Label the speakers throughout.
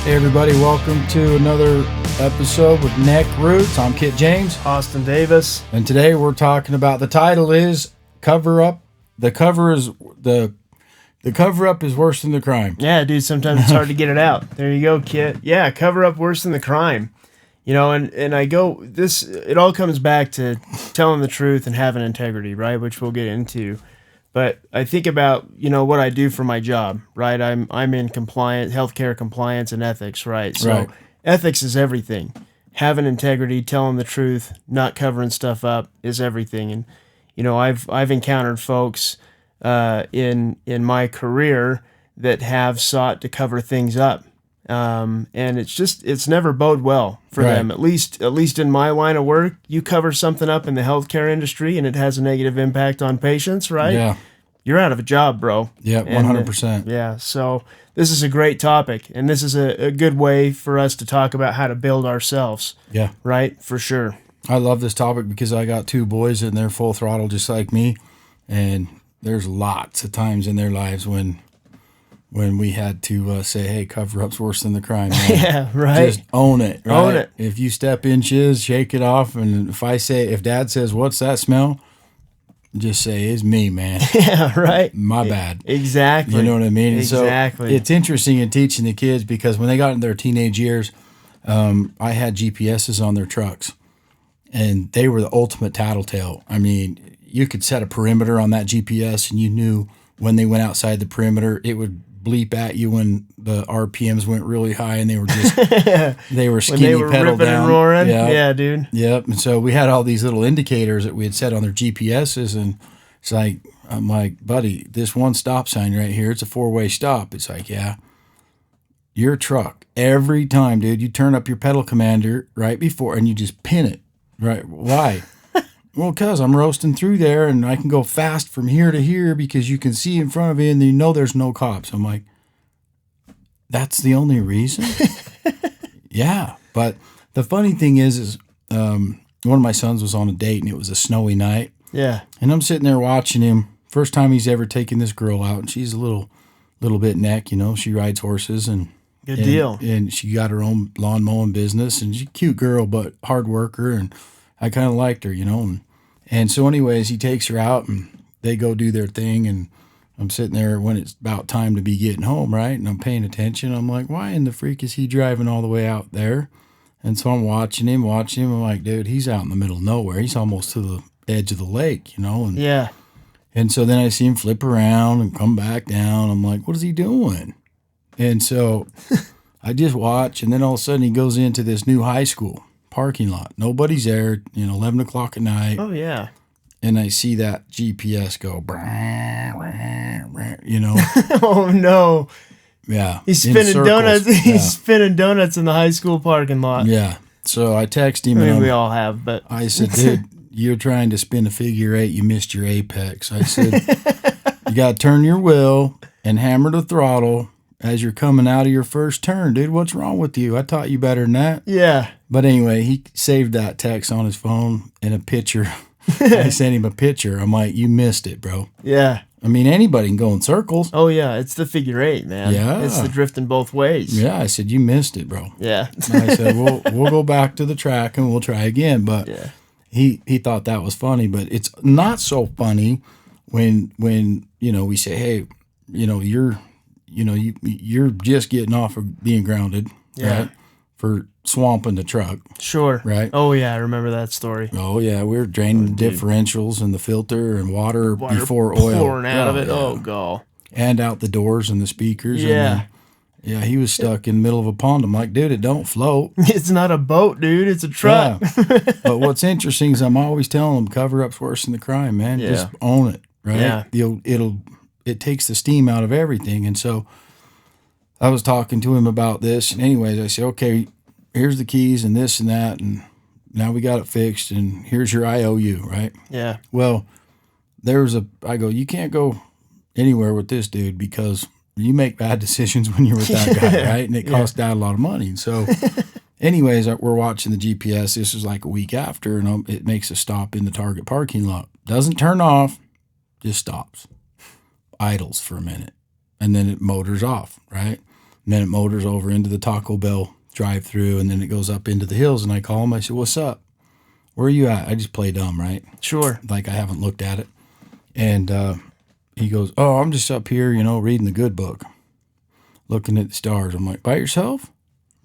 Speaker 1: Hey everybody, welcome to another episode with NECKROOTS. I'm Kit James.
Speaker 2: Austin Davis.
Speaker 1: And today we're talking about, the title is Cover Up. The cover up is worse than the crime.
Speaker 2: Yeah, dude, sometimes it's hard to get it out. There you go, Kit. Yeah, cover up worse than the crime. You know, and I go, it all comes back to telling the truth and having integrity, right? Which we'll get into. But I think about, you know, what I do for my job, right? I'm in healthcare compliance and ethics, right? So
Speaker 1: Right.
Speaker 2: Ethics is everything. Having integrity, telling the truth, not covering stuff up is everything. And, you know, I've encountered folks in my career that have sought to cover things up. And it's never bode well for them. At least in my line of work, you cover something up in the healthcare industry and it has a negative impact on patients, right?
Speaker 1: Yeah.
Speaker 2: You're out of a job, bro.
Speaker 1: Yeah, 100%.
Speaker 2: Yeah. So this is a great topic, and this is a good way for us to talk about how to build ourselves.
Speaker 1: Yeah.
Speaker 2: Right? For sure.
Speaker 1: I love this topic because I got two boys and they're full throttle just like me. And there's lots of times in their lives when we had to say, hey, cover up's worse than the crime. Man.
Speaker 2: Yeah, right.
Speaker 1: Just own it. Right?
Speaker 2: Own it.
Speaker 1: If you step in shiz, shake it off. And if Dad says, what's that smell? Just say, it's me, man.
Speaker 2: Yeah, right.
Speaker 1: My bad.
Speaker 2: Exactly.
Speaker 1: You know what I mean?
Speaker 2: Exactly.
Speaker 1: So it's interesting in teaching the kids because when they got in their teenage years, I had GPSs on their trucks. And they were the ultimate tattletale. I mean, you could set a perimeter on that GPS and you knew when they went outside the perimeter, it would bleep at you when the RPMs went really high and they were just they were skinny,
Speaker 2: when they were
Speaker 1: pedal
Speaker 2: ripping
Speaker 1: down.
Speaker 2: and roaring.
Speaker 1: Yeah.
Speaker 2: Yeah, dude.
Speaker 1: Yep. And so we had all these little indicators that we had set on their GPSs, and it's like, I'm like, buddy, this one stop sign right here, it's a 4-way stop. It's like, yeah, your truck every time, dude, you turn up your pedal commander right before and you just pin it. Right? Why? Well, because I'm roasting through there and I can go fast from here to here because you can see in front of you and you know there's no cops. I'm like, that's the only reason? Yeah. But the funny thing is one of my sons was on a date and it was a snowy night.
Speaker 2: Yeah.
Speaker 1: And I'm sitting there watching him. First time he's ever taken this girl out. And she's a little bit neck, you know. She rides horses and
Speaker 2: Good deal.
Speaker 1: And she got her own lawn mowing business, and she's a cute girl, but hard worker, and I kind of liked her, you know. And so anyways, he takes her out, and they go do their thing, and I'm sitting there when it's about time to be getting home, right? And I'm paying attention. I'm like, why in the freak is he driving all the way out there? And so I'm watching him. I'm like, dude, he's out in the middle of nowhere. He's almost to the edge of the lake, you know. And,
Speaker 2: yeah.
Speaker 1: And so then I see him flip around and come back down. I'm like, what is he doing? And so I just watch, and then all of a sudden he goes into this new high school parking lot. Nobody's there, 11 o'clock at night.
Speaker 2: Oh, yeah.
Speaker 1: And I see that GPS go, you know.
Speaker 2: Oh, no.
Speaker 1: Yeah.
Speaker 2: He's spinning donuts. He's spinning donuts in the high school parking lot.
Speaker 1: Yeah. So I text him.
Speaker 2: I mean, we all have, but.
Speaker 1: I said, dude, you're trying to spin a figure eight. You missed your apex. I said, you got to turn your wheel and hammer the throttle as you're coming out of your first turn, dude. What's wrong with you? I taught you better than that.
Speaker 2: Yeah.
Speaker 1: But anyway, he saved that text on his phone and a picture. I sent him a picture. I'm like, you missed it, bro.
Speaker 2: Yeah.
Speaker 1: I mean, anybody can go in circles.
Speaker 2: Oh, yeah. It's the figure eight, man.
Speaker 1: Yeah.
Speaker 2: It's the drifting both ways.
Speaker 1: Yeah. I said, you missed it, bro.
Speaker 2: Yeah.
Speaker 1: I said, we'll go back to the track and we'll try again. But
Speaker 2: yeah.
Speaker 1: He thought that was funny, but it's not so funny when we say, hey, you're just getting off of being grounded, right? For swamping the truck.
Speaker 2: Sure.
Speaker 1: Right?
Speaker 2: Oh, yeah, I remember that story.
Speaker 1: Oh, yeah, we were draining the differentials and the filter and water before oil.
Speaker 2: Pouring out of it.
Speaker 1: Yeah.
Speaker 2: Oh, God.
Speaker 1: And out the doors and the speakers.
Speaker 2: Yeah.
Speaker 1: And he was stuck in the middle of a pond. I'm like, dude, it don't float.
Speaker 2: It's not a boat, dude. It's a truck.
Speaker 1: Yeah. But what's interesting is I'm always telling them, cover up's worse than the crime, man.
Speaker 2: Yeah.
Speaker 1: Just own it, right?
Speaker 2: Yeah.
Speaker 1: It takes the steam out of everything. And so I was talking to him about this. And anyways, I said, okay, here's the keys and this and that. And now we got it fixed. And here's your IOU, right?
Speaker 2: Yeah.
Speaker 1: Well, I go, you can't go anywhere with this dude because you make bad decisions when you're with that guy, right? And it costs Dad a lot of money. And so anyways, we're watching the GPS. This is like a week after, and it makes a stop in the Target parking lot. Doesn't turn off, just stops. Idles for a minute. And then it motors off, right? And then it motors over into the Taco Bell drive-through, and then it goes up into the hills. And I call him. I said, "What's up? Where are you at?" I just play dumb, right?
Speaker 2: Sure.
Speaker 1: Like I haven't looked at it. And he goes, "Oh, I'm just up here, reading the good book, looking at the stars." I'm like, "By yourself?"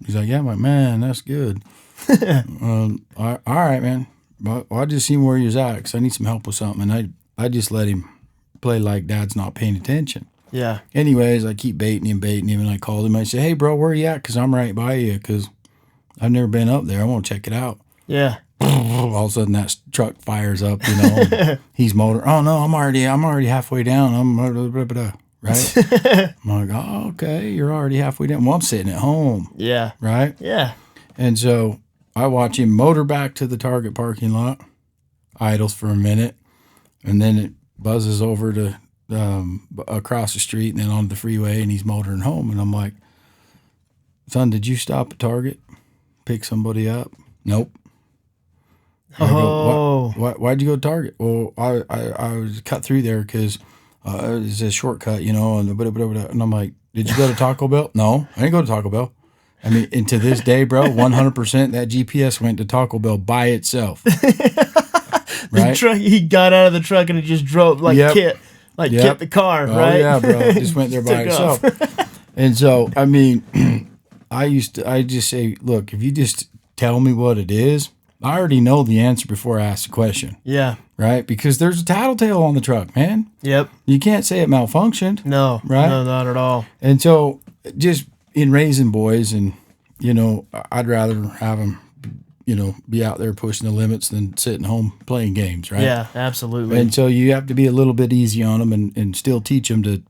Speaker 1: He's like, "Yeah." I'm like, "Man, that's good." All right, man. Well, I just seen where he was at because I need some help with something. And I just let him play like Dad's not paying attention.
Speaker 2: Yeah.
Speaker 1: Anyways, I keep baiting him, and I called him. I said, "Hey, bro, where are you at? Because I'm right by you because I've never been up there. I want to check it out."
Speaker 2: Yeah.
Speaker 1: All of a sudden, that truck fires up, and he's motor. "Oh, no, I'm already halfway down. I'm right?" I'm like, "Oh, okay, you're already halfway down." Well, I'm sitting at home.
Speaker 2: Yeah.
Speaker 1: Right?
Speaker 2: Yeah.
Speaker 1: And so I watch him motor back to the Target parking lot, idles for a minute, and then it buzzes over to across the street and then onto the freeway, and he's motoring home. And I'm like, "Son, did you stop at Target, pick somebody up?" "Nope." Why'd you go to Target?" "Well, I was cut through there because it's a shortcut, and I'm like, "Did you go to Taco Bell?" "No, I didn't go to Taco Bell." I mean, and to this day, bro, 100% that GPS went to Taco Bell by itself. Right?
Speaker 2: He got out of the truck and he just drove Kit the car, right?
Speaker 1: Oh yeah, bro, it just went there by itself. And so, I mean, I just say, "Look, if you just tell me what it is, I already know the answer before I ask the question."
Speaker 2: Yeah.
Speaker 1: Right? Because there's a tattletale on the truck, man.
Speaker 2: Yep.
Speaker 1: You can't say it malfunctioned.
Speaker 2: No.
Speaker 1: Right?
Speaker 2: No, not at all.
Speaker 1: And so, just in raising boys, and I'd rather have them, be out there pushing the limits than sitting home playing games, right?
Speaker 2: Yeah, absolutely.
Speaker 1: And so you have to be a little bit easy on them and still teach them to,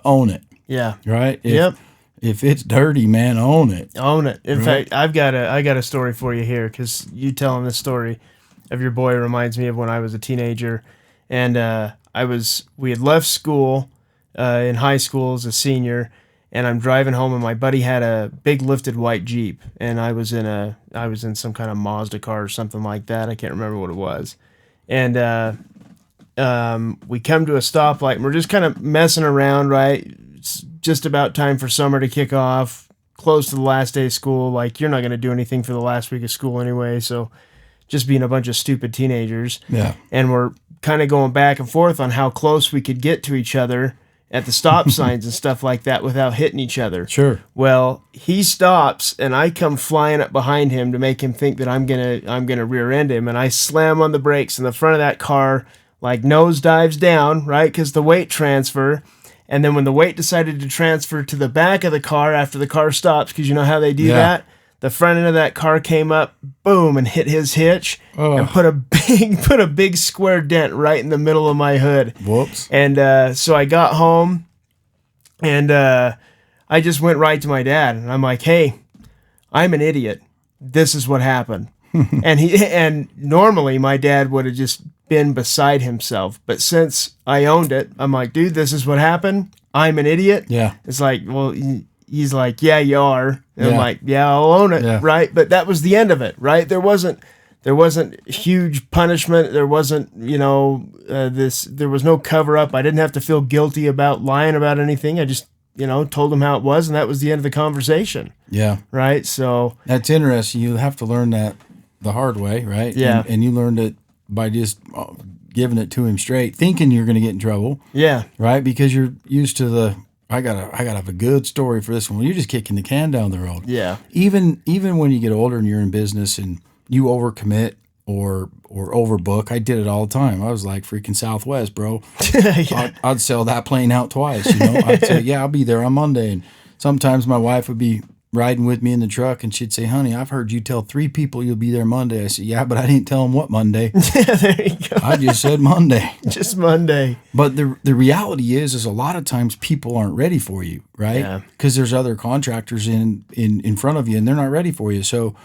Speaker 1: own it.
Speaker 2: Yeah.
Speaker 1: Right?
Speaker 2: Yep.
Speaker 1: If it's dirty, man, own it.
Speaker 2: Own it. In
Speaker 1: Right?
Speaker 2: fact, I got a story for you here, because you telling this story of your boy reminds me of when I was a teenager, and we had left school in high school as a senior. And I'm driving home, and my buddy had a big lifted white Jeep, and I was in some kind of Mazda car or something like that. I can't remember what it was. And we come to a stoplight, and we're just kind of messing around, right? It's just about time for summer to kick off, close to the last day of school. Like, you're not going to do anything for the last week of school anyway, so just being a bunch of stupid teenagers.
Speaker 1: Yeah.
Speaker 2: And we're kind of going back and forth on how close we could get to each other at the stop signs and stuff like that without hitting each other.
Speaker 1: Sure.
Speaker 2: Well, he stops, and I come flying up behind him to make him think that I'm gonna rear end him, and I slam on the brakes, and the front of that car nose dives down, right? Because the weight transfer. And then when the weight decided to transfer to the back of the car after the car stops, because you know how they do that, the front end of that car came up, boom, and hit his hitch, and put a big square dent right in the middle of my hood.
Speaker 1: Whoops.
Speaker 2: And so I got home, and I just went right to my dad, and I'm like, "Hey, I'm an idiot. This is what happened." and normally my dad would have just been beside himself, but since I owned it, I'm like, "Dude, this is what happened. I'm an idiot."
Speaker 1: Yeah.
Speaker 2: It's like, well, he's like, "Yeah, you are." And I'm like, "Yeah, I'll own it."
Speaker 1: Yeah.
Speaker 2: Right. But that was the end of it. Right. There wasn't huge punishment. There wasn't, there was no cover up. I didn't have to feel guilty about lying about anything. I just, told him how it was, and that was the end of the conversation.
Speaker 1: Yeah.
Speaker 2: Right. So
Speaker 1: that's interesting. You have to learn that the hard way, right?
Speaker 2: Yeah.
Speaker 1: And you learned it by just giving it to him straight, thinking you're going to get in trouble.
Speaker 2: Yeah.
Speaker 1: Right? Because you're used to I gotta have a good story for this one. Well, you're just kicking the can down the road.
Speaker 2: Yeah.
Speaker 1: Even when you get older and you're in business and you overcommit or overbook, I did it all the time. I was like freaking Southwest, bro.
Speaker 2: Yeah.
Speaker 1: I'd sell that plane out twice. I'd say, "Yeah, I'll be there on Monday." And sometimes my wife would be riding with me in the truck, and she'd say, "Honey, I've heard you tell 3 people you'll be there Monday." I said, "Yeah, but I didn't tell them what Monday."
Speaker 2: Yeah, there you go.
Speaker 1: I just said Monday.
Speaker 2: Just Monday.
Speaker 1: But the reality is a lot of times people aren't ready for you, right?
Speaker 2: Yeah.
Speaker 1: Because there's other contractors in front of you, and they're not ready for you. So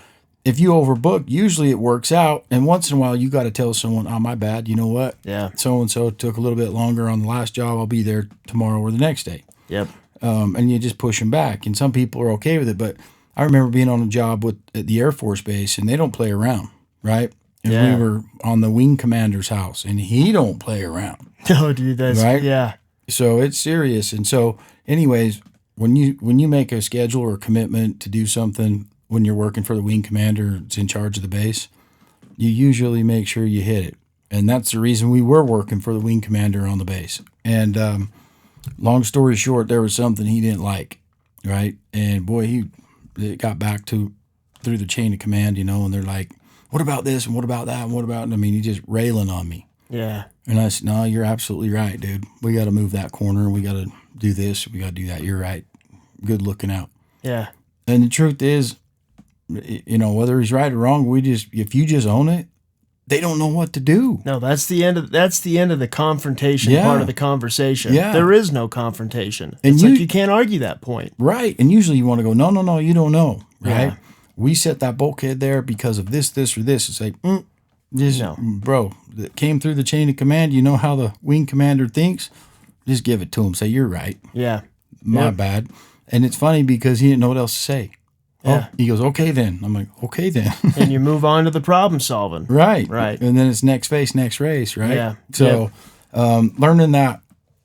Speaker 1: if you overbook, usually it works out. And once in a while, you got to tell someone, "Oh, my bad. You know what?
Speaker 2: Yeah.
Speaker 1: So-and-so took a little bit longer on the last job. I'll be there tomorrow or the next day."
Speaker 2: Yep.
Speaker 1: And you just push them back. And some people are okay with it. But I remember being on a job at the Air Force Base, and they don't play around, right? And
Speaker 2: Yeah.
Speaker 1: we were on the wing commander's house, and he don't play around.
Speaker 2: No, dude, that's
Speaker 1: Right?
Speaker 2: yeah.
Speaker 1: So it's serious. And so anyways, when you make a schedule or a commitment to do something when you're working for the wing commander that's in charge of the base, you usually make sure you hit it. And that's the reason we were working for the wing commander on the base. And long story short, there was something he didn't like, right? And boy, it got back through the chain of command, and they're like, what about this and what about that and what about, and I mean, he just railing on me.
Speaker 2: Yeah.
Speaker 1: And I said, no, you're absolutely right, dude. We got to move that corner. We got to do this. We got to do that. You're right. Good looking out.
Speaker 2: Yeah.
Speaker 1: And the truth is, whether he's right or wrong, if you just own it, they don't know what to do.
Speaker 2: No, that's the end of the confrontation part of the conversation.
Speaker 1: Yeah.
Speaker 2: There is no confrontation.
Speaker 1: And
Speaker 2: it's like you can't argue that point.
Speaker 1: Right. And usually you want to go, no, you don't know. Right.
Speaker 2: Yeah.
Speaker 1: We set that bulkhead there because of this, or this. It's like, bro, that came through the chain of command. You know how the wing commander thinks? Just give it to him. Say, you're right.
Speaker 2: Yeah.
Speaker 1: My bad. And it's funny because he didn't know what else to say.
Speaker 2: Yeah.
Speaker 1: Oh, he goes, okay then. I'm like, okay then.
Speaker 2: And you move on to the problem solving.
Speaker 1: Right.
Speaker 2: Right.
Speaker 1: And then it's next phase, next race, right?
Speaker 2: Yeah.
Speaker 1: So learning that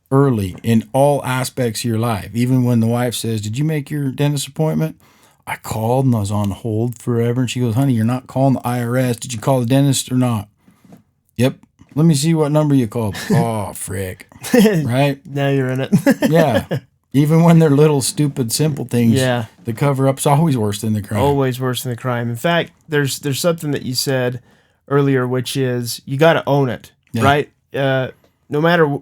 Speaker 1: early in all aspects of your life, even when the wife says, did you make your dentist appointment? I called and I was on hold forever. And she goes, honey, you're not calling the IRS. Did you call the dentist or not? Yep. Let me see what number you called. Oh, frick. Right?
Speaker 2: Now you're in it.
Speaker 1: Yeah. Even when they're little, stupid, simple things, the cover-up's always worse than the crime.
Speaker 2: Always worse than the crime. In fact, there's something that you said earlier, which is you got to own it, right? No matter,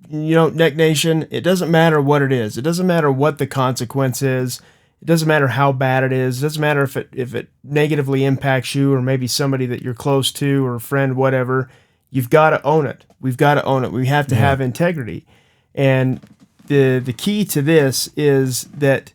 Speaker 2: Neck Nation, it doesn't matter what it is. It doesn't matter what the consequence is. It doesn't matter how bad it is. It doesn't matter if it negatively impacts you or maybe somebody that you're close to or a friend, whatever. You've got to own it. We've got to own it. We have to have integrity. And the key to this is that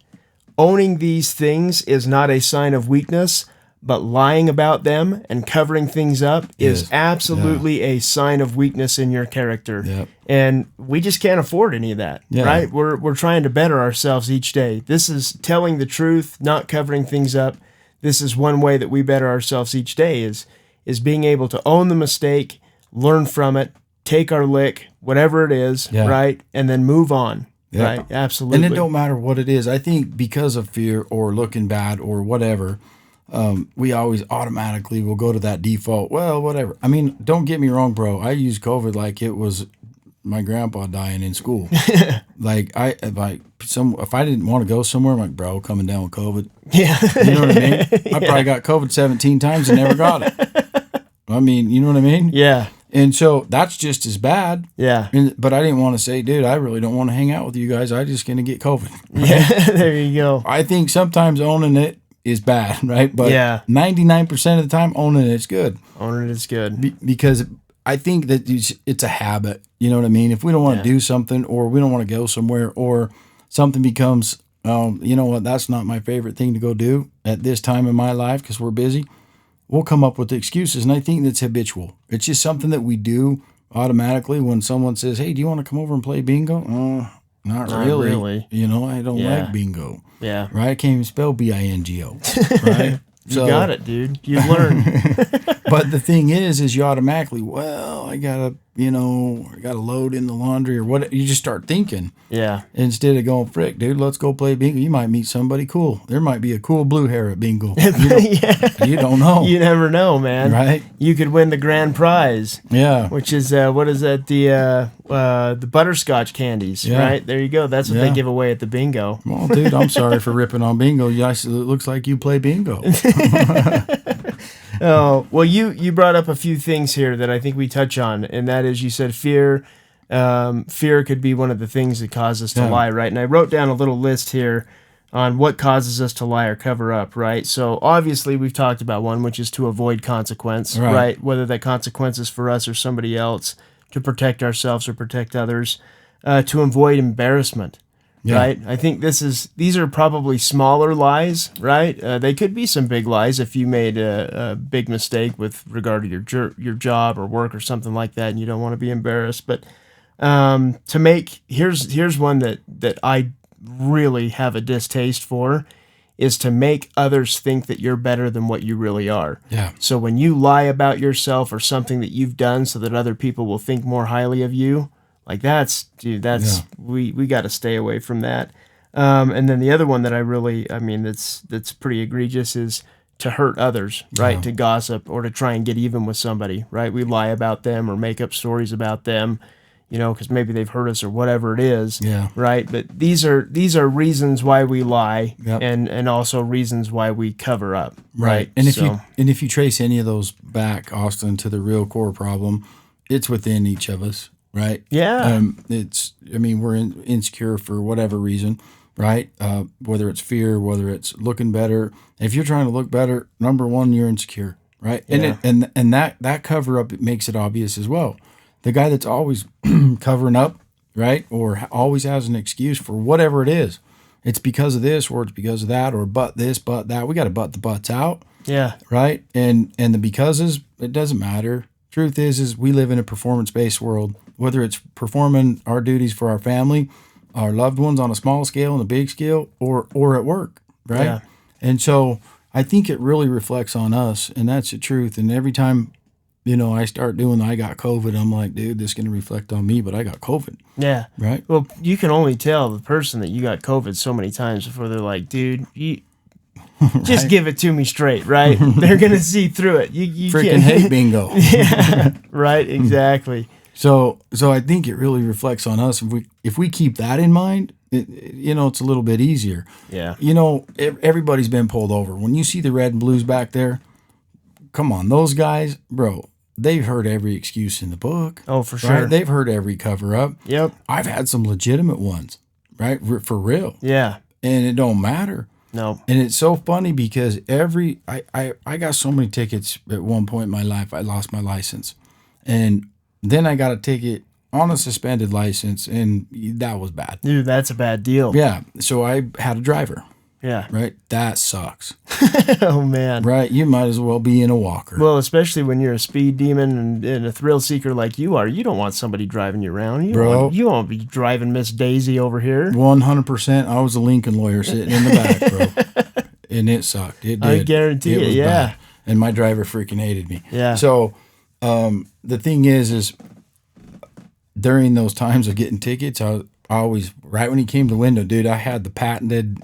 Speaker 2: owning these things is not a sign of weakness, but lying about them and covering things up is absolutely a sign of weakness in your character.
Speaker 1: Yep.
Speaker 2: And we just can't afford any of that, right? We're trying to better ourselves each day. This is telling the truth, not covering things up. This is one way that we better ourselves each day is being able to own the mistake, learn from it, take our lick, whatever it is, right? And then move on, right? Absolutely.
Speaker 1: And it don't matter what it is. I think because of fear or looking bad or whatever, we always automatically will go to that default, well, whatever. I mean, don't get me wrong, bro. I use COVID like it was my grandpa dying in school. Like if I didn't want to go somewhere, I'm like, bro, coming down with COVID.
Speaker 2: Yeah.
Speaker 1: You know what I mean? I probably got COVID 17 times and never got it. I mean, you know what I mean?
Speaker 2: Yeah.
Speaker 1: And so that's just as bad.
Speaker 2: Yeah.
Speaker 1: But I didn't want to say, dude, I really don't want to hang out with you guys. I'm just going to get COVID.
Speaker 2: Yeah, there you go.
Speaker 1: I think sometimes owning it is bad, right? But 99% of the time, owning it's good.
Speaker 2: Owning it is good.
Speaker 1: Because I think that it's a habit. You know what I mean? If we don't want to do something or we don't want to go somewhere or something becomes, you know what, that's not my favorite thing to go do at this time in my life because we're busy, we'll come up with excuses. And I think that's habitual. It's just something that we do automatically when someone says, hey, do you want to come over and play bingo? Not really. You know, I don't like bingo.
Speaker 2: Yeah.
Speaker 1: Right? I can't even spell bingo. Right?
Speaker 2: You got it, dude. You learned.
Speaker 1: But the thing is you automatically, well, I gotta load in the laundry or what. You just start thinking.
Speaker 2: Yeah.
Speaker 1: Instead of going, frick, dude, let's go play bingo. You might meet somebody cool. There might be a cool blue hair at bingo. You don't know.
Speaker 2: You never know, man.
Speaker 1: Right?
Speaker 2: You could win the grand prize.
Speaker 1: Yeah.
Speaker 2: Which is what is that? The butterscotch candies, right? There you go. That's what they give away at the bingo.
Speaker 1: Well, dude, I'm sorry for ripping on bingo. Yes, it looks like you play bingo.
Speaker 2: Oh, well, you brought up a few things here that I think we touch on, and that is you said fear. Fear could be one of the things that cause us to lie, right? And I wrote down a little list here on what causes us to lie or cover up, right? So obviously we've talked about one, which is to avoid consequence, right? Whether that consequence is for us or somebody else, to protect ourselves or protect others, to avoid embarrassment. Right? I think these are probably smaller lies, right? They could be some big lies if you made a big mistake with regard to your job or work or something like that, and you don't want to be embarrassed. But here's one that I really have a distaste for, is to make others think that you're better than what you really are.
Speaker 1: Yeah.
Speaker 2: So when you lie about yourself or something that you've done so that other people will think more highly of you, like we got to stay away from that. And then the other one that that's pretty egregious is to hurt others, right?
Speaker 1: Yeah.
Speaker 2: To gossip or to try and get even with somebody, right? We lie about them or make up stories about them, because maybe they've hurt us or whatever it is,
Speaker 1: Yeah.
Speaker 2: right? But these are reasons why we lie,
Speaker 1: Yep.
Speaker 2: and also reasons why we cover up, right?
Speaker 1: And
Speaker 2: So,
Speaker 1: if you trace any of those back, Austin, to the real core problem, it's within each of us, right?
Speaker 2: yeah,
Speaker 1: We're insecure for whatever reason, right? Whether it's fear, whether it's looking better. If you're trying to look better, number one, you're insecure, right?
Speaker 2: Yeah.
Speaker 1: And that cover up, it makes it obvious as well. The guy that's always covering up, right, or always has an excuse for whatever it is, it's because of this or it's because of that or but this, but that. We got to butt the butts out,
Speaker 2: yeah,
Speaker 1: right? And the becauses, it doesn't matter. Truth is we live in a performance-based world. Whether it's performing our duties for our family, our loved ones on a small scale and a big scale, or at work, right?
Speaker 2: Yeah.
Speaker 1: And so I think it really reflects on us, and that's the truth. And every time, I start doing I got COVID, I'm like, dude, this is going to reflect on me, but I got COVID,
Speaker 2: yeah.
Speaker 1: right?
Speaker 2: Well, you can only tell the person that you got COVID so many times before they're like, dude, you just give it to me straight, right? They're gonna see through it. You
Speaker 1: Freaking
Speaker 2: can't.
Speaker 1: hate bingo.
Speaker 2: Yeah, right, exactly.
Speaker 1: So I think it really reflects on us. If we keep that in mind, it's a little bit easier.
Speaker 2: Yeah,
Speaker 1: Everybody's been pulled over. When you see the red and blues back there, come on, those guys, bro, they've heard every excuse in the book.
Speaker 2: Oh, for
Speaker 1: right?
Speaker 2: sure.
Speaker 1: They've heard every cover up.
Speaker 2: Yep.
Speaker 1: I've had some legitimate ones, right? For real.
Speaker 2: Yeah.
Speaker 1: And it don't matter.
Speaker 2: No.
Speaker 1: And it's so funny because I got so many tickets at one point in my life. I lost my license. And then I got a ticket on a suspended license, and that was bad.
Speaker 2: Dude, that's a bad deal.
Speaker 1: Yeah. So I had a driver,
Speaker 2: Yeah.
Speaker 1: right? That sucks,
Speaker 2: Oh, man.
Speaker 1: right? You might as well be in a walker.
Speaker 2: Well, especially when you're a speed demon and a thrill seeker like you are, you don't want somebody driving you around. You won't be driving Miss Daisy over here.
Speaker 1: 100%. I was a Lincoln lawyer sitting in the back, bro. And it sucked. It did.
Speaker 2: I guarantee it,
Speaker 1: was
Speaker 2: yeah.
Speaker 1: bad. And my driver freaking hated me.
Speaker 2: Yeah.
Speaker 1: So the thing is during those times of getting tickets, I always, right when he came to the window, dude, I had the patented,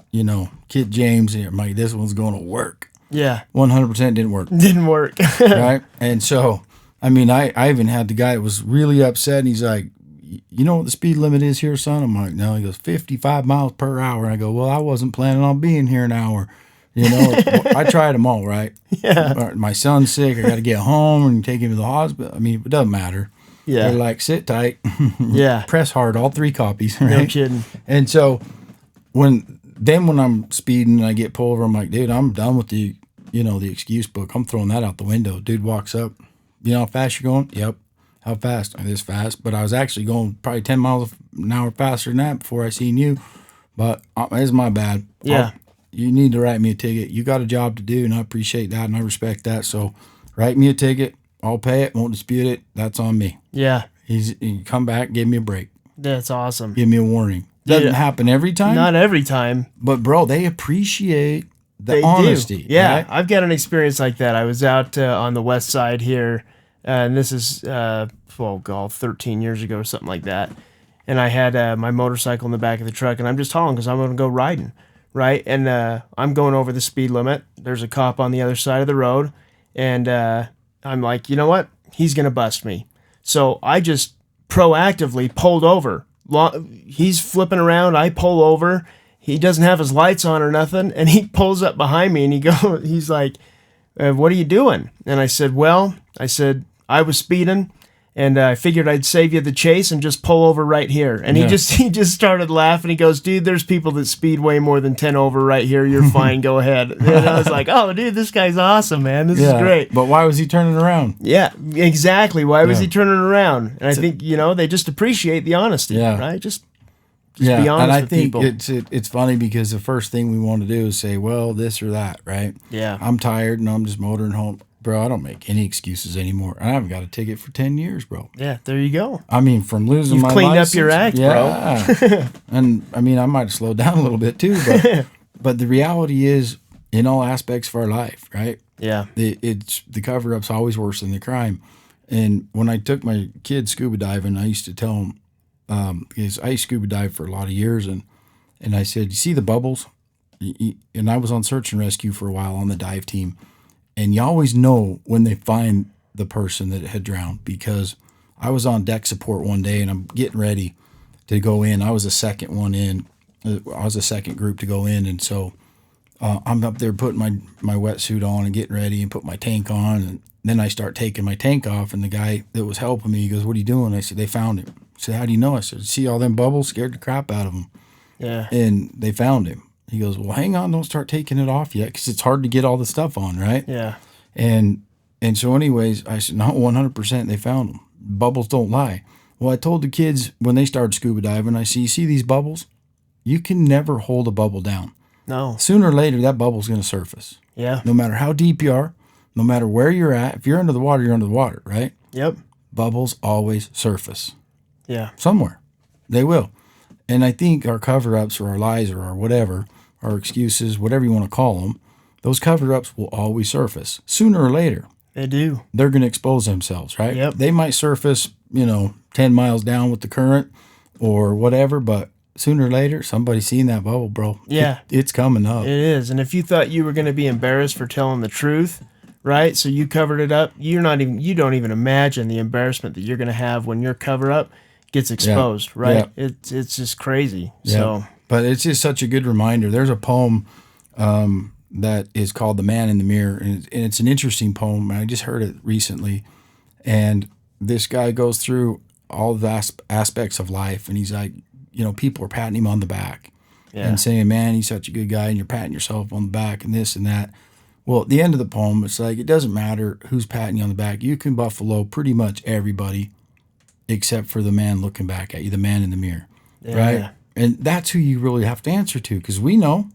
Speaker 1: Kid James here. I'm like, this one's going to work.
Speaker 2: Yeah.
Speaker 1: 100% didn't work.
Speaker 2: Didn't work.
Speaker 1: Right? And so, I even had the guy that was really upset, and he's like, you know what the speed limit is here, son? I'm like, no. He goes, 55 miles per hour. And I go, well, I wasn't planning on being here an hour. I tried them all, right?
Speaker 2: Yeah.
Speaker 1: My son's sick. I got to get home and take him to the hospital. it doesn't matter.
Speaker 2: Yeah.
Speaker 1: They're like, sit tight.
Speaker 2: Yeah.
Speaker 1: Press hard, all 3 copies. Right?
Speaker 2: No kidding.
Speaker 1: And so when I'm speeding and I get pulled over, I'm like, dude, I'm done with the excuse book. I'm throwing that out the window. Dude walks up. You know how fast you're going? Yep. How fast? This fast. But I was actually going probably 10 miles an hour faster than that before I seen you. But it's my bad.
Speaker 2: Yeah.
Speaker 1: You need to write me a ticket. You got a job to do, and I appreciate that, and I respect that. So write me a ticket. I'll pay it. Won't dispute it. That's on me.
Speaker 2: Yeah.
Speaker 1: He come back, give me a break.
Speaker 2: That's awesome.
Speaker 1: Give me a warning. Doesn't happen every time.
Speaker 2: Not every time.
Speaker 1: But, bro, they appreciate the
Speaker 2: They
Speaker 1: honesty.
Speaker 2: do. Yeah.
Speaker 1: Right?
Speaker 2: I've got an experience like that. I was out on the west side here, and this is, 13 years ago or something like that. And I had my motorcycle in the back of the truck, and I'm just hauling because I'm going to go riding, right? And I'm going over the speed limit. There's a cop on the other side of the road, and I'm like, you know what? He's going to bust me. So I just proactively pulled over. He's flipping around. I pull over. He doesn't have his lights on or nothing, and he pulls up behind me, and he's like, what are you doing? And I said, I was speeding, and I figured I'd save you the chase and just pull over right here. And he just started laughing. He goes, dude, there's people that speed way more than 10 over right here. You're fine. Go ahead. And I was like, oh, dude, this guy's awesome, man. This is great.
Speaker 1: But why was he turning around?
Speaker 2: Yeah, exactly. Why was he turning around? And I think, they just appreciate the honesty, right? Just be honest
Speaker 1: and I
Speaker 2: with
Speaker 1: think
Speaker 2: people.
Speaker 1: it's funny because the first thing we want to do is say, well, this or that, right?
Speaker 2: Yeah.
Speaker 1: I'm tired and I'm just motoring home. Bro, I don't make any excuses anymore. I haven't got a ticket for 10 years, bro.
Speaker 2: Yeah, there you go.
Speaker 1: From losing
Speaker 2: You've
Speaker 1: my
Speaker 2: cleaned
Speaker 1: license.
Speaker 2: up your act,
Speaker 1: bro. And, I might have slowed down a little bit too, but the reality is, in all aspects of our life, right?
Speaker 2: Yeah.
Speaker 1: The cover-up's always worse than the crime. And when I took my kids scuba diving, I used to tell them, because I scuba dive for a lot of years, and And I said, you see the bubbles? And I was on search and rescue for a while on the dive team. And you always know when they find the person that had drowned, because I was on deck support one day and I'm getting ready to go in. I was the second one in. I was the second group to go in. And so I'm up there putting my wetsuit on and getting ready and put my tank on. And then I start taking my tank off. And the guy that was helping me, he goes, what are you doing? I said, they found him. He said, how do you know? I said, see all them bubbles? Scared the crap out of him.
Speaker 2: Yeah.
Speaker 1: And they found him. He goes, well, hang on, don't start taking it off yet, because it's hard to get all the stuff on, right?
Speaker 2: Yeah.
Speaker 1: And so anyways, I said, not 100%, they found them. Bubbles don't lie. Well, I told the kids when they started scuba diving, I said, you see these bubbles? You can never hold a bubble down.
Speaker 2: No.
Speaker 1: Sooner or later, that bubble's going to surface.
Speaker 2: Yeah.
Speaker 1: No matter how deep you are, no matter where you're at, if you're under the water, you're under the water, right?
Speaker 2: Yep.
Speaker 1: Bubbles always surface.
Speaker 2: Yeah.
Speaker 1: Somewhere. They will. And I think our cover-ups or our lies or our whatever, our excuses, whatever you want to call them, those cover-ups will always surface. Sooner or later,
Speaker 2: They do.
Speaker 1: they're going to expose themselves, right?
Speaker 2: Yep.
Speaker 1: They might surface, 10 miles down with the current or whatever, but sooner or later, somebody's seen that bubble, bro.
Speaker 2: Yeah.
Speaker 1: It's coming up.
Speaker 2: It is. And if you thought you were going to be embarrassed for telling the truth, right? So you covered it up. You don't even imagine the embarrassment that you're going to have when your cover up gets exposed, right?
Speaker 1: Yeah.
Speaker 2: It's just crazy.
Speaker 1: Yeah.
Speaker 2: So,
Speaker 1: but it's just such a good reminder. There's a poem that is called "The Man in the Mirror," and it's an interesting poem. I just heard it recently, and this guy goes through all the aspects of life, and he's like, people are patting him on the back and saying, "Man, he's such a good guy," and you're patting yourself on the back and this and that. Well, at the end of the poem, it's like, it doesn't matter who's patting you on the back. You can buffalo pretty much everybody except for the man looking back at you, the man in the mirror, right? And that's who you really have to answer to, because we know,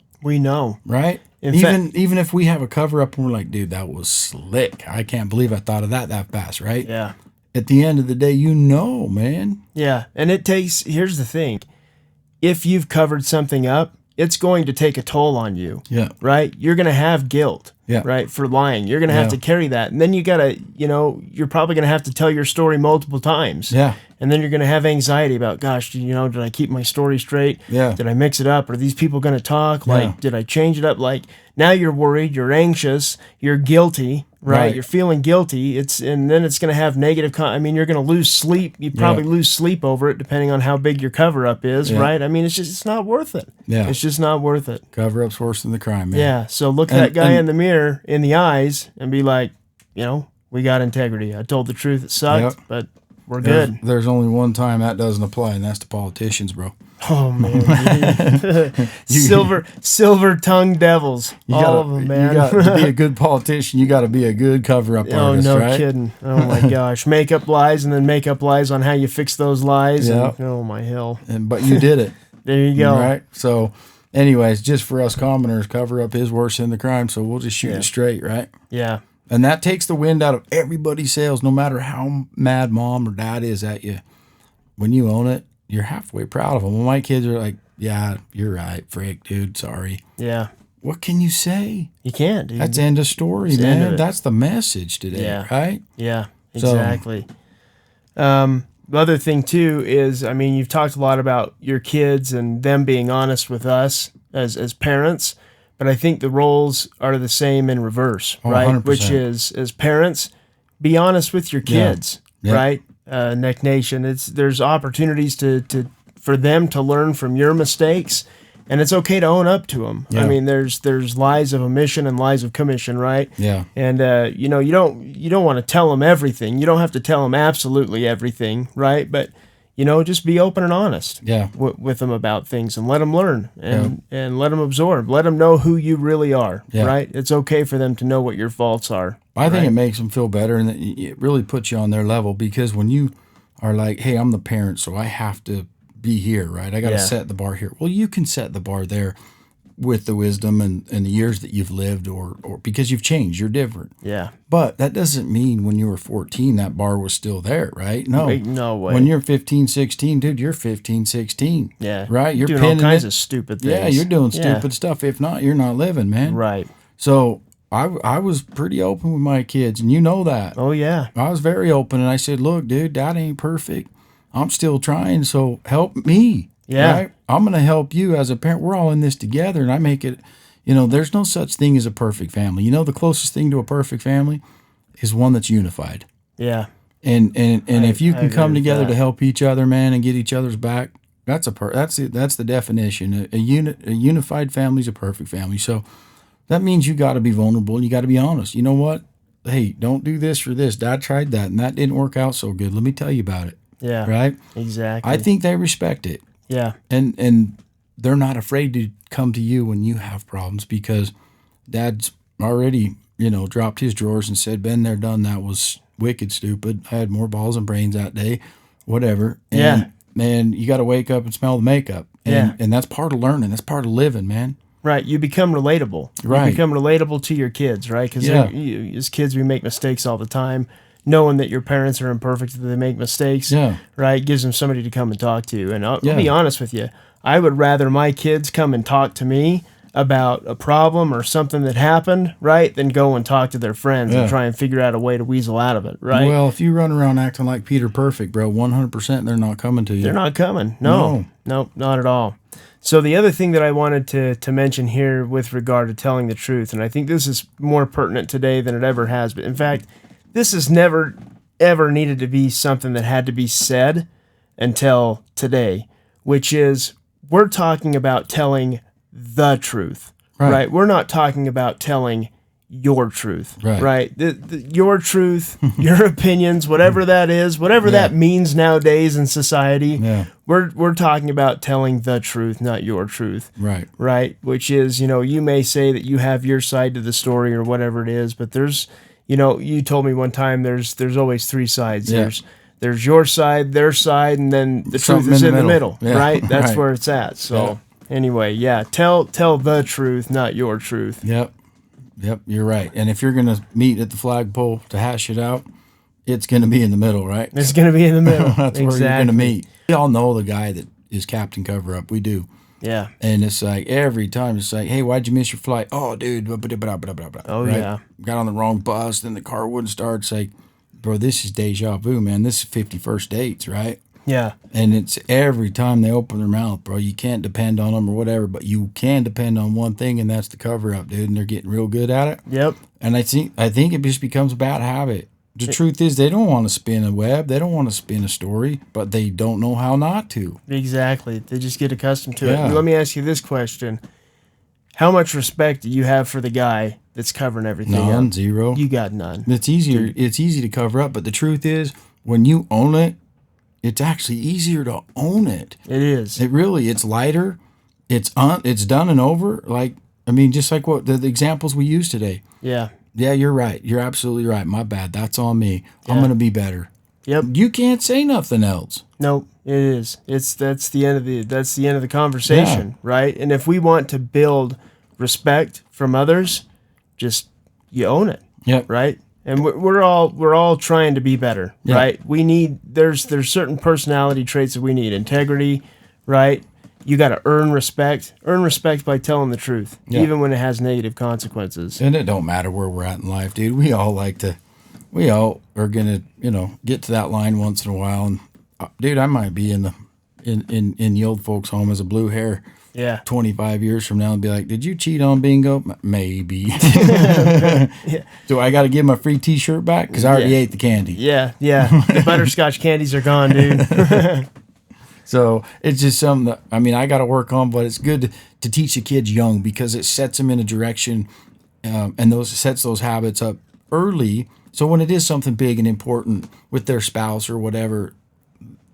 Speaker 1: right? Even if we have a cover up and we're like, dude, that was slick. I can't believe I thought of that fast, right?
Speaker 2: yeah.
Speaker 1: At the end of the day, man.
Speaker 2: Yeah. And here's the thing. If you've covered something up, it's going to take a toll on you.
Speaker 1: Yeah.
Speaker 2: Right? You're going to have guilt.
Speaker 1: Yeah.
Speaker 2: Right? For lying. You're going to have to carry that. And then you got to, you're probably going to have to tell your story multiple times.
Speaker 1: Yeah.
Speaker 2: And then you're going to have anxiety about, gosh, did I keep my story straight?
Speaker 1: Yeah.
Speaker 2: Did I mix it up? Are these people going to talk?
Speaker 1: Yeah.
Speaker 2: Did I change it up? Now you're worried, you're anxious, you're guilty, right? You're feeling guilty. And then it's going to have negative, you're going to lose sleep. You probably lose sleep over it, depending on how big your cover up is, right? It's not worth it.
Speaker 1: Yeah.
Speaker 2: It's just not worth it.
Speaker 1: Cover up's worse than the crime, man.
Speaker 2: Yeah. So look that guy in the mirror, in the eyes, and be like, we got integrity. I told the truth. It sucked, but we're good.
Speaker 1: There's only one time that doesn't apply, and that's to politicians, bro.
Speaker 2: Oh man, silver-tongued devils, all of them, man.
Speaker 1: To be a good politician, you got to be a good cover-up artist,
Speaker 2: no
Speaker 1: right?
Speaker 2: kidding. Oh my gosh, make up lies and then make up lies on how you fix those lies.
Speaker 1: Yeah.
Speaker 2: And, oh my hell.
Speaker 1: But you did it.
Speaker 2: There you go.
Speaker 1: Right. So, anyways, just for us commoners, cover-up is worse than the crime, so we'll just shoot it straight, right?
Speaker 2: Yeah.
Speaker 1: And that takes the wind out of everybody's sails, no matter how mad mom or dad is at you. When you own it, you're halfway proud of them. When my kids are like, yeah, you're right, frick, dude, sorry.
Speaker 2: Yeah.
Speaker 1: What can you say?
Speaker 2: You can't, dude.
Speaker 1: That's end of story, man. That's the message today, right?
Speaker 2: Yeah, exactly. The other thing, too, is, you've talked a lot about your kids and them being honest with us as parents, but I think the roles are the same in reverse, right?
Speaker 1: 100%.
Speaker 2: Which is, as parents, be honest with your kids, right? Neck Nation, there's opportunities for them to learn from your mistakes, and it's okay to own up to them.
Speaker 1: Yeah.
Speaker 2: There's lies of omission and lies of commission, right?
Speaker 1: Yeah.
Speaker 2: And you don't want to tell them everything. You don't have to tell them absolutely everything, right? But just be open and honest with them about things, and let them learn and let them absorb. Let them know who you really are, right? It's okay for them to know what your faults are.
Speaker 1: I think it makes them feel better, and it really puts you on their level, because when you are like, hey, I'm the parent, so I have to be here, right? I got to set the bar here. Well, you can set the bar there with the wisdom and the years that you've lived, or because you've changed, you're different.
Speaker 2: Yeah.
Speaker 1: But that doesn't mean when you were 14, that bar was still there, right? No.
Speaker 2: No way.
Speaker 1: When you're 15, 16, dude, you're 15, 16.
Speaker 2: Yeah.
Speaker 1: Right? You're
Speaker 2: doing all kinds of stupid things.
Speaker 1: Yeah, you're doing stupid stuff. If not, you're not living, man.
Speaker 2: Right.
Speaker 1: So I was pretty open with my kids, and you know that.
Speaker 2: Oh, yeah.
Speaker 1: I was very open, and I said, look, dude, Dad ain't perfect. I'm still trying, so help me.
Speaker 2: Yeah.
Speaker 1: Right? I'm going to help you as a parent. We're all in this together, and I make it, there's no such thing as a perfect family. The closest thing to a perfect family is one that's unified.
Speaker 2: Yeah.
Speaker 1: And if you
Speaker 2: I
Speaker 1: can
Speaker 2: agree
Speaker 1: come
Speaker 2: with
Speaker 1: together
Speaker 2: that.
Speaker 1: to help each other, man, and get each other's back, that's the definition. A unified family is a perfect family. So that means you got to be vulnerable and you got to be honest. You know what? Hey, don't do this or this. Dad tried that and that didn't work out so good. Let me tell you about it.
Speaker 2: Yeah.
Speaker 1: Right?
Speaker 2: Exactly.
Speaker 1: I think they respect it.
Speaker 2: Yeah.
Speaker 1: And they're not afraid to come to you when you have problems because Dad's already, dropped his drawers and said, been there, done that, was wicked stupid. I had more balls and brains that day, whatever. And,
Speaker 2: Yeah.
Speaker 1: man, you got to wake up and smell the makeup. And that's part of learning. That's part of living, man.
Speaker 2: Right. You become relatable.
Speaker 1: Right.
Speaker 2: You become relatable to your kids, right? Because
Speaker 1: Yeah.
Speaker 2: as kids, we make mistakes all the time. Knowing that your parents are imperfect, that they make mistakes,
Speaker 1: Yeah.
Speaker 2: right, gives them somebody to come and talk to. And I'll
Speaker 1: Yeah.
Speaker 2: be honest with you, I would rather my kids come and talk to me about a problem or something that happened, right, than go and talk to their friends
Speaker 1: Yeah.
Speaker 2: and try and figure out a way to weasel out of it, right?
Speaker 1: Well, if you run around acting like Peter Perfect, bro, 100% they're not coming to you.
Speaker 2: They're not coming. No, not at all. So the other thing that I wanted to mention here with regard to telling the truth, and I think this is more pertinent today than it ever has been. In fact, this has never, ever needed to be something that had to be said until today, which is we're talking about telling the truth, right? We're not talking about telling your truth, right? Your truth, your opinions, whatever that is, whatever that means nowadays in society.
Speaker 1: Yeah.
Speaker 2: We're talking about telling the truth, not your truth.
Speaker 1: Right.
Speaker 2: Which is, you may say that you have your side to the story or whatever it is, but there's, you told me one time there's always three sides.
Speaker 1: Yeah.
Speaker 2: There's your side, their side, and then the truth
Speaker 1: Something
Speaker 2: is in the middle,
Speaker 1: Yeah.
Speaker 2: right? That's
Speaker 1: Right.
Speaker 2: where it's at. So anyway, tell the truth, not your truth.
Speaker 1: Yep, you're right. And if you're going to meet at the flagpole to hash it out, it's going to be in the middle, right?
Speaker 2: It's going to be in the middle.
Speaker 1: That's where you're going to meet. We all know the guy that is Captain Cover-Up. We do.
Speaker 2: Yeah.
Speaker 1: And it's like every time it's like, hey, why'd you miss your flight? Oh, dude. Blah, blah, blah, blah, blah, blah.
Speaker 2: Oh,
Speaker 1: right?
Speaker 2: yeah.
Speaker 1: Got on the wrong bus, then the car wouldn't start. It's like, bro, this is deja vu, man. This is 51st dates, right?
Speaker 2: Yeah.
Speaker 1: And it's every time they open their mouth, bro. You can't depend on them or whatever, but you can depend on one thing, and that's the cover-up, dude. And they're getting real good at it.
Speaker 2: Yep.
Speaker 1: And I think it just becomes a bad habit. The truth is, they don't want to spin a web. They don't want to spin a story, but they don't know how not to.
Speaker 2: Exactly. They just get accustomed to
Speaker 1: Yeah.
Speaker 2: it. Let me ask you this question. How much respect do you have for the guy that's covering everything
Speaker 1: None,
Speaker 2: up?
Speaker 1: zero.
Speaker 2: You got none.
Speaker 1: It's easier. It's easy to cover up, but the truth is, when you own it, it's actually easier to own it.
Speaker 2: It is.
Speaker 1: It's lighter. It's done and over. Just like what the examples we used today.
Speaker 2: Yeah.
Speaker 1: Yeah, you're right. You're absolutely right. My bad. That's on me. I'm going to be better.
Speaker 2: Yep.
Speaker 1: You can't say nothing else.
Speaker 2: Nope. It is. That's the end of the conversation, right? And if we want to build respect from others, just you own it.
Speaker 1: Yep.
Speaker 2: Right? And we're all trying to be better,
Speaker 1: Yeah.
Speaker 2: right? We need there's certain personality traits that we need. Integrity, right? You got to earn respect. Earn respect by telling the truth, even when it has negative consequences.
Speaker 1: And it don't matter where we're at in life, dude. We all are gonna, get to that line once in a while. And dude, I might be in the old folks' home as a blue hair.
Speaker 2: Yeah.
Speaker 1: 25 years from now and be like, did you cheat on bingo? Maybe. So I got to give my free T-shirt back because I already ate the candy.
Speaker 2: Yeah. The butterscotch candies are gone, dude.
Speaker 1: So it's just something that, I got to work on, but it's good to teach the kids young because it sets them in a direction and sets those habits up early. So when it is something big and important with their spouse or whatever,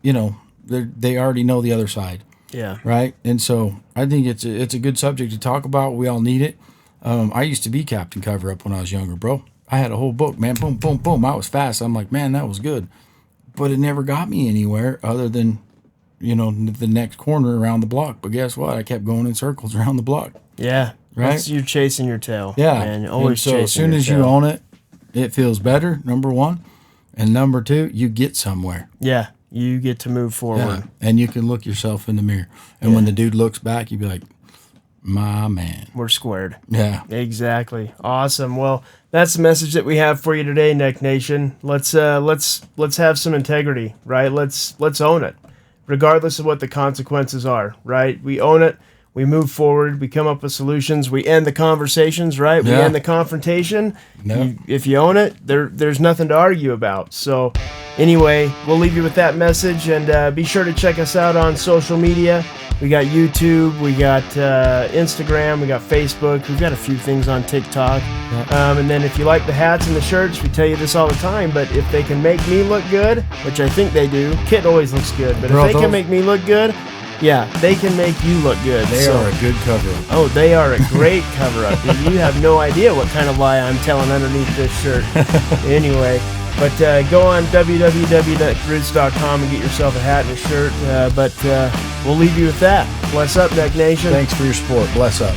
Speaker 1: they already know the other side.
Speaker 2: Yeah.
Speaker 1: Right. And so I think it's a good subject to talk about. We all need it. I used to be Captain Cover-Up when I was younger, bro. I had a whole book, man. Boom, boom, boom. I was fast. I'm like, man, that was good. But it never got me anywhere other than, the next corner around the block. But guess what? I kept going in circles around the block.
Speaker 2: Yeah.
Speaker 1: Right?
Speaker 2: You're chasing your tail.
Speaker 1: Yeah.
Speaker 2: Man. You're always
Speaker 1: and so
Speaker 2: chasing
Speaker 1: as soon
Speaker 2: your
Speaker 1: as
Speaker 2: tail.
Speaker 1: you own it, it feels better, number one. And number two, you get somewhere.
Speaker 2: Yeah. You get to move forward.
Speaker 1: Yeah. And you can look yourself in the mirror. And when the dude looks back, you be like, my man.
Speaker 2: We're squared.
Speaker 1: Yeah.
Speaker 2: Exactly. Awesome. Well, that's the message that we have for you today, Neck Nation. Let's have some integrity, right? Let's own it, regardless of what the consequences are, right? We own it. We move forward. We come up with solutions. We end the conversations, right? We
Speaker 1: Yeah.
Speaker 2: end the confrontation.
Speaker 1: No.
Speaker 2: If you own it, there's nothing to argue about. So anyway, we'll leave you with that message, and be sure to check us out on social media. We got YouTube, we got Instagram, we got Facebook, we've got a few things on TikTok. And then if you like the hats and the shirts, we tell you this all the time, but if they can make me look good, which I think they do, Kit always looks good, but
Speaker 1: Bro,
Speaker 2: if they can make me look good, yeah, they can make you look good.
Speaker 1: They are a good cover-up.
Speaker 2: Oh, they are a great cover-up. You have no idea what kind of lie I'm telling underneath this shirt. Anyway, but go on www.neckroots.com and get yourself a hat and a shirt. But we'll leave you with that. Bless up, Neck Nation.
Speaker 1: Thanks for your support. Bless up.